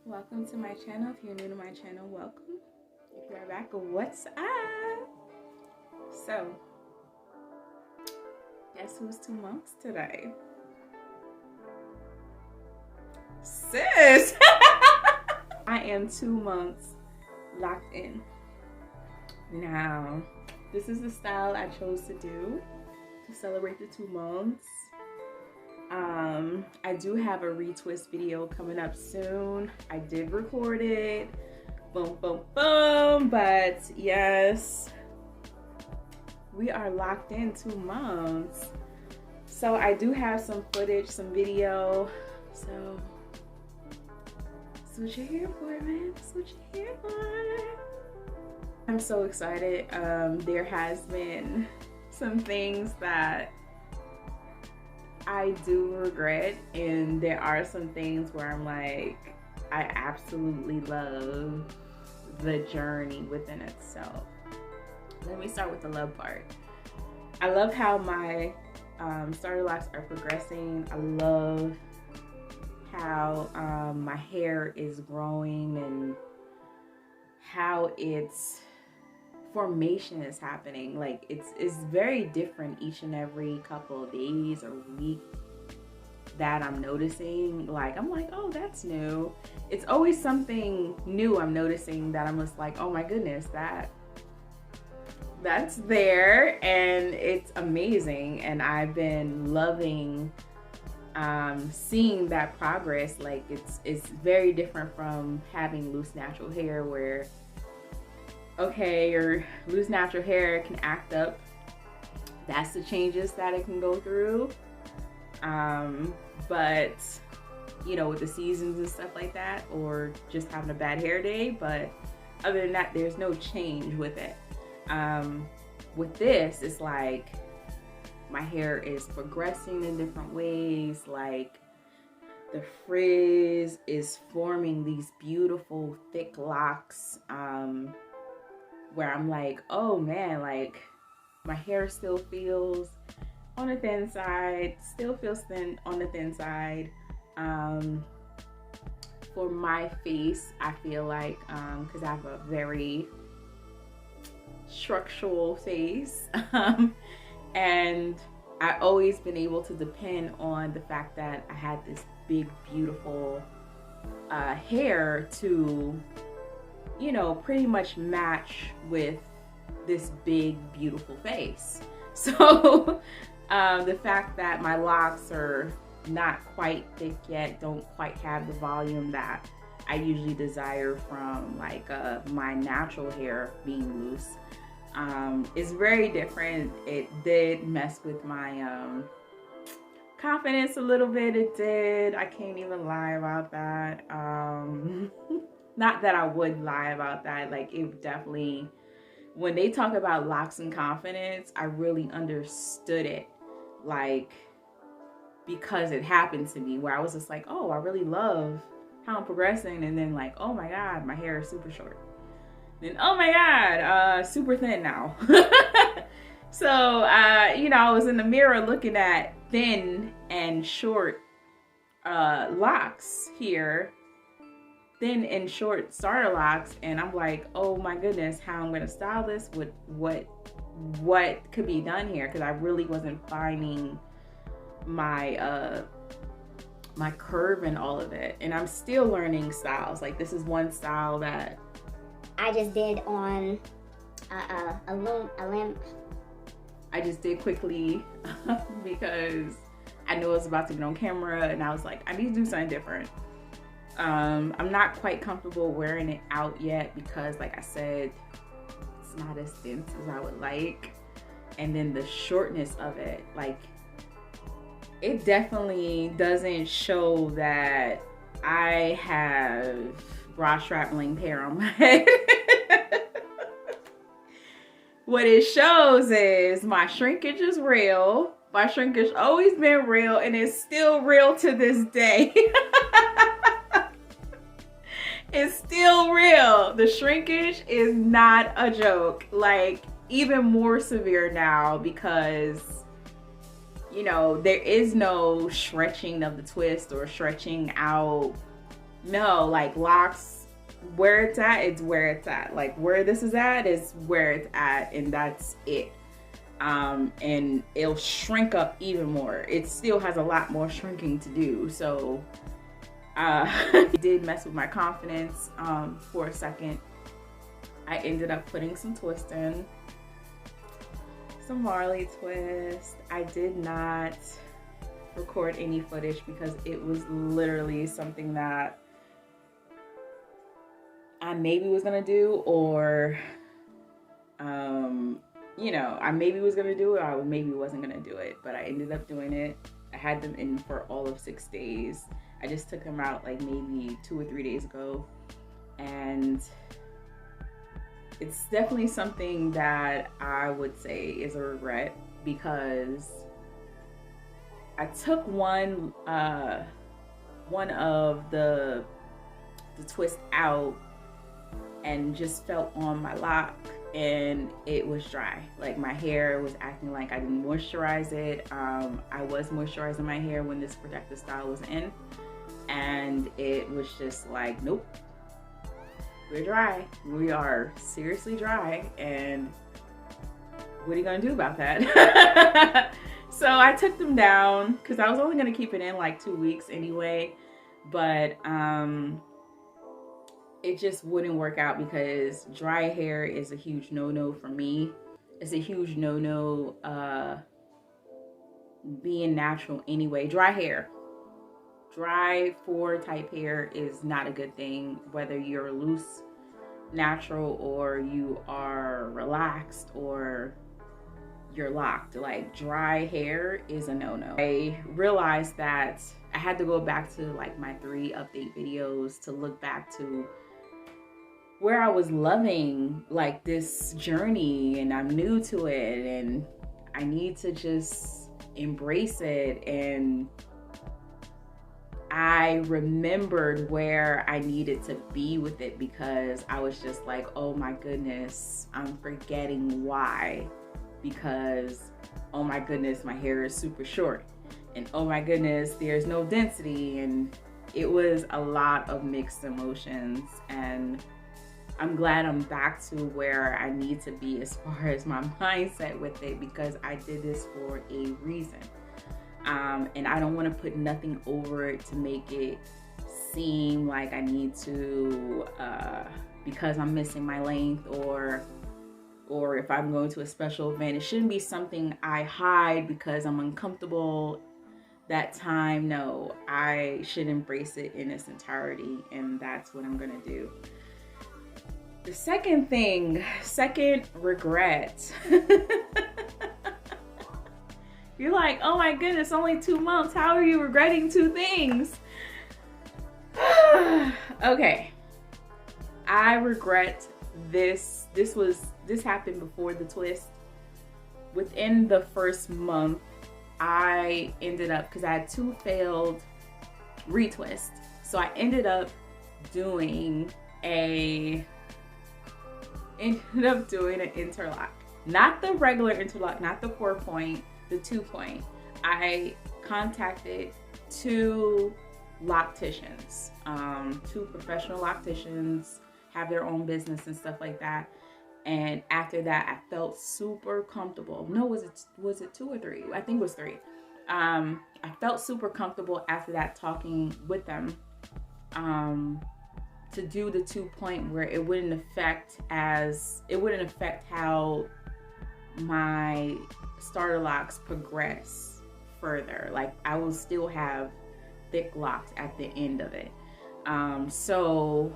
Welcome to my channel. If you're new to my channel, welcome. If you're back, what's up? So, guess who's 2 months today? Sis! I am 2 months locked in. Now, this is the style I chose to do to celebrate the 2 months. I do have a retwist video coming up soon. I did record it. Boom, boom, boom. But yes, we are locked in 2 months. So I do have some footage, some video. So that's what you're here for, man. That's what you're here for. I'm so excited. There has been some things that I do regret, and there are some things where I'm like, I absolutely love the journey within itself. Let me start with the love part. I love how my starter locks are progressing. I love how my hair is growing and how its formation is happening. Like it's very different each and every couple of days or week that I'm noticing. Like I'm like, oh, that's new. It's always something new I'm noticing that I'm just like, oh my goodness, that's there, and it's amazing. And I've been loving seeing that progress. Like it's very different from having loose natural hair where, okay, your loose natural hair can act up. That's the changes that it can go through. But you know, with the seasons and stuff like that, or just having a bad hair day. But other than that, there's no change with it. With this, it's like my hair is progressing in different ways. Like the frizz is forming these beautiful thick locks. Where I'm like, oh man, like my hair still feels on the thin side, still feels thin on the thin side. For my face, I feel like, because I have a very structural face, and I always been able to depend on the fact that I had this big, beautiful hair to, you know, pretty much match with this big, beautiful face. So the fact that my locks are not quite thick yet, don't quite have the volume that I usually desire from like my natural hair being loose, is very different. It did mess with my confidence a little bit. It did. I can't even lie about that. Not that I would lie about that. Like it definitely, when they talk about locks and confidence, I really understood it. Like, because it happened to me where I was just like, oh, I really love how I'm progressing. And then like, oh my God, my hair is super short. Then, oh my God, super thin now. So, you know, I was in the mirror looking at thin and short locks here. Thin and short starter locks, and I'm like, oh my goodness, how I'm gonna style this, what could be done here, because I really wasn't finding my my curve and all of it, and I'm still learning styles. Like this is one style that I just did on a lamp. I just did quickly because I knew I was about to get on camera, and I was like, I need to do something different. I'm not quite comfortable wearing it out yet because, like I said, it's not as dense as I would like. And then the shortness of it, like, it definitely doesn't show that I have bra strap linked hair on my head. What it shows is my shrinkage is real. My shrinkage always been real, and it's still real to this day. It's still real. The shrinkage is not a joke. Like, even more severe now because, you know, there is no stretching of the twist or stretching out No, like locks, where it's at, it's where it's at. Like where this is at is where it's at, and that's it. And it'll shrink up even more. It still has a lot more shrinking to do. So it did mess with my confidence for a second. I ended up putting some twist in, some Marley twist. I did not record any footage because it was literally something that I maybe was gonna do, or you know, I maybe was gonna do it, or I maybe wasn't gonna do it, but I ended up doing it. I had them in for all of 6 days. I just took them out like maybe 2 or 3 days ago, and it's definitely something that I would say is a regret, because I took one of the twist out and just felt on my lock, and it was dry. Like my hair was acting like I didn't moisturize it. I was moisturizing my hair when this protective style was in, and it was just like, nope, we're dry. We are seriously dry, and what are you gonna do about that? So I took them down because I was only gonna keep it in like 2 weeks anyway, but it just wouldn't work out because dry hair is a huge no-no for me. It's a huge no-no being natural anyway. Dry hair, dry 4 type hair is not a good thing, whether you're loose, natural, or you are relaxed, or you're locked. Like dry hair is a no-no. I realized that I had to go back to like my 3 update videos to look back to where I was loving like this journey, and I'm new to it, and I need to just embrace it. And I remembered where I needed to be with it, because I was just like, oh my goodness, I'm forgetting why. Because oh my goodness, my hair is super short, and oh my goodness, there's no density. And it was a lot of mixed emotions, and I'm glad I'm back to where I need to be as far as my mindset with it, because I did this for a reason. And I don't want to put nothing over it to make it seem like I need to, because I'm missing my length, or if I'm going to a special event. It shouldn't be something I hide because I'm uncomfortable that time. No, I should embrace it in its entirety, and that's what I'm gonna do. The second regret. You're like, oh my goodness, only 2 months. How are you regretting 2 things? Okay, I regret this. This happened before the twist. Within the first month, I ended up, because I had 2 failed retwists, so I ended up doing an interlock. Not the regular interlock, not the 4-point, the 2-point. I contacted 2 locticians, 2 professional locticians, have their own business and stuff like that. And after that, I felt super comfortable. No, was it 2 or 3? I think it was 3. I felt super comfortable after that, talking with them, to do the 2-point where it wouldn't affect how my starter locks progress further. Like I will still have thick locks at the end of it. So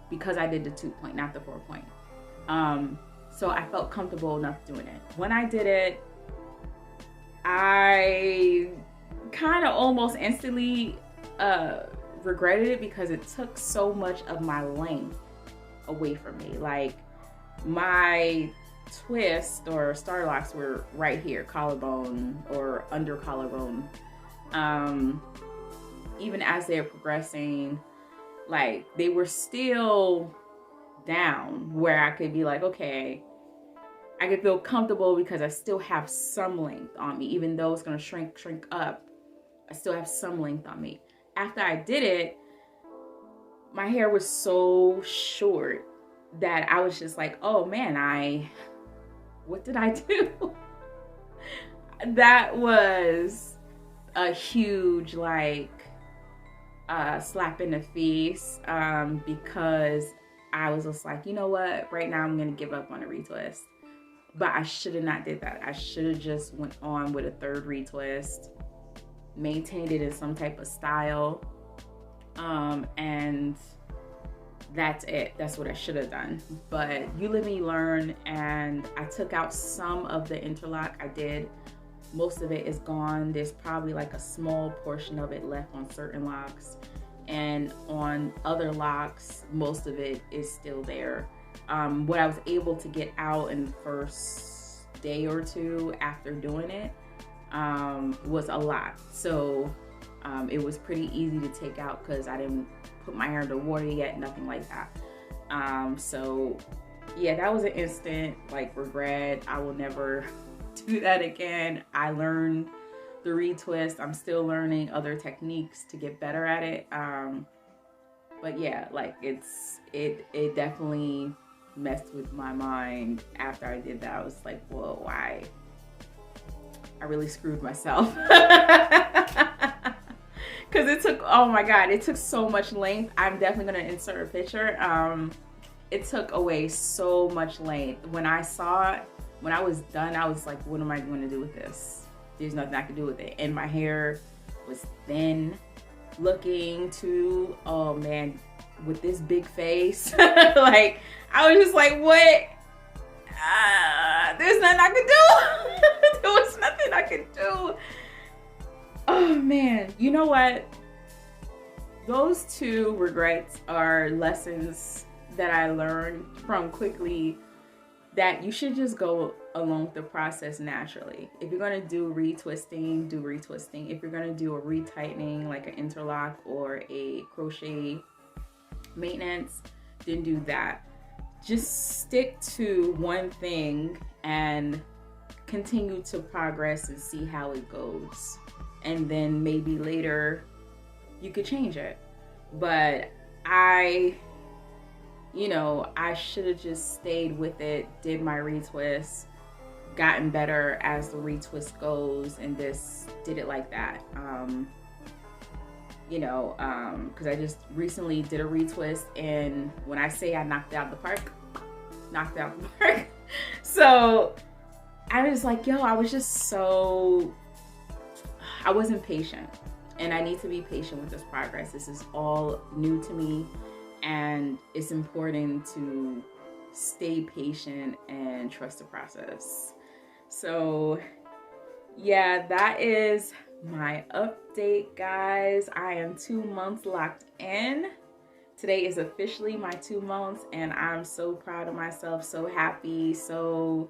because I did the 2-point, not the 4-point. So I felt comfortable enough doing it. When I did it, I kind of almost instantly regretted it, because it took so much of my length away from me. Like my twist or starter locks were right here, collarbone or under collarbone. Even as they're progressing, like they were still down where I could be like, okay, I could feel comfortable because I still have some length on me. Even though it's gonna shrink up, I still have some length on me. After I did it, my hair was so short that I was just like, oh man, what did I do? That was a huge like slap in the face, because I was just like, you know what, right now I'm gonna give up on a retwist. But I should have not did that. I should have just went on with a third retwist, maintained it in some type of style, and that's it. That's what I should have done. But you live and you learn, and I took out some of the interlock. I did. Most of it is gone. There's probably like a small portion of it left on certain locks, and on other locks, most of it is still there. What I was able to get out in the first day or two after doing it was a lot. So it was pretty easy to take out because I didn't put my hair in the water yet, nothing like that. So yeah, that was an instant like regret. I will never do that again. I learned the retwist. I'm still learning other techniques to get better at it. But yeah, like it definitely messed with my mind after I did that. I was like, whoa, why? I really screwed myself. Because it took, oh my God, it took so much length. I'm definitely gonna insert a picture. It took away so much length. When I saw it, when I was done, I was like, what am I going to do with this? There's nothing I can do with it. And my hair was thin looking too. Oh man, with this big face. Like, I was just like, what? There's nothing I could do. There was nothing I could do. Oh man, you know what? Those two regrets are lessons that I learned from quickly, that you should just go along with the process naturally. If you're gonna do retwisting, do retwisting. If you're gonna do a retightening, like an interlock or a crochet maintenance, then do that. Just stick to one thing and continue to progress and see how it goes. And then maybe later you could change it. But I should have just stayed with it, did my retwist, gotten better as the retwist goes, and just did it like that. Because I just recently did a retwist, and when I say I knocked it out the park, knocked out the park. So I was like, yo, I wasn't patient, and I need to be patient with this progress. This is all new to me, and it's important to stay patient and trust the process. So yeah, that is my update, guys. I am 2 months locked in. Today is officially my 2 months, and I'm so proud of myself, so happy, so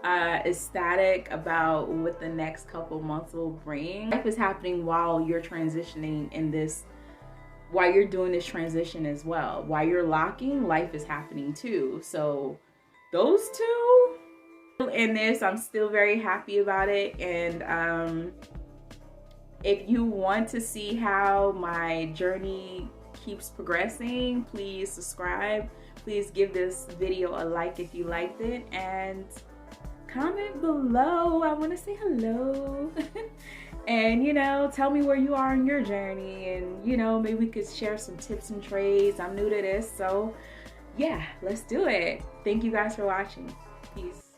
ecstatic about what the next couple months will bring. Life is happening while you're transitioning in this, while you're doing this transition as well. While you're locking, life is happening too. So those two in this, I'm still very happy about it. And if you want to see how my journey keeps progressing, please subscribe. Please give this video a like if you liked it, and comment below. I want to say hello. And tell me where you are on your journey, and maybe we could share some tips and trades. I'm new to this, so yeah, let's do it. Thank you guys for watching. Peace.